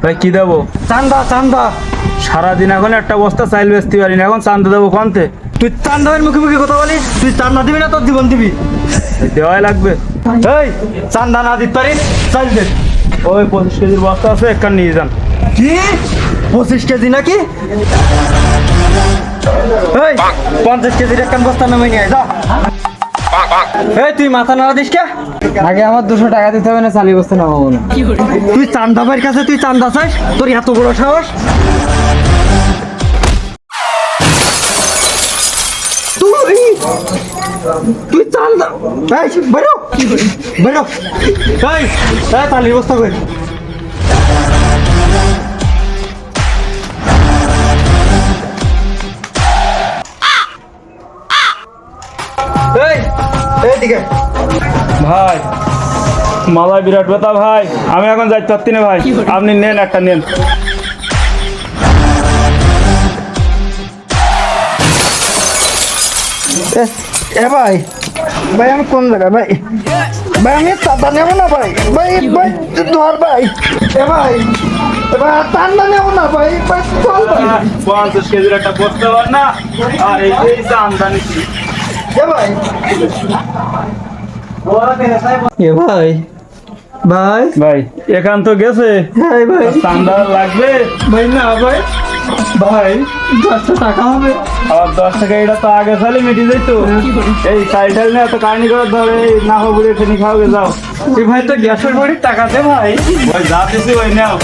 ভাই কি দেবো? চান্দা চান্দা। সারাদিন এখন একটা বস্তা চাইল বেচতে পারি না, এখন চান্দা দেবো কমতে? তুই চান্দার মুখে মুখে কথা বলিস? তুই চান্দা দিবি না তোর জীবন দিবি? দেওয়াই লাগবে। এই চান্দা না দিতে পারিস চাল দে। ওই 25 কেজির বস্তা আছে, একখান নিয়ে যান। কি 25 কেজি নাকি? এই 50 কেজির একখান বস্তা নামে নিয়ে আয়, যা। এই তুই মাথা নাড়া দিস কে? আগে আমার 200 টাকা দিতে হবে না, চালি বসতে নামাবো না। তুই চান্দা ভাইয়ের কাছে তুই চান্দা চাস? তোর এত বড় সাহস? তুই চান্দা এই বেরো বেরো। এই তালি বস্তা কই? এই এইদিকে ভাই মালায় বিরাট ব্যথা ভাই, আমি এখন যাইতে পারছি না ভাই, আপনি নেন, একটা নেন। এ ভাই ভাই আমি কোন জায়গায় ভাই? ভাই আমি চাঁদা নেবো না ভাই। ভাই ভাই ধর ভাই। এ ভাই এবার চাঁদা নেবো না ভাই। ভাই চল ভাই। 50 কেজির একটা বস্তা পার না, আর এই যে চান্দা নিচ্ছি। এ ভাই এ ভাই ভাই ভাই এখান তো গেছে, হ্যাঁ ভাই চান্দা লাগবে ভাই না ভাই ভাই 10 টাকা হবে। আবার 10 টাকা, এটা তো আগে খালি মিটি যাইতো। এই সাইডাল না এত কাহিনী করে ধরে না হবুড়ে ফেনি খাওয়া যাও। ভাই তো গ্যাসের বাড়ির টাকা দে ভাই। ভাই যা দিছি ওই নাও।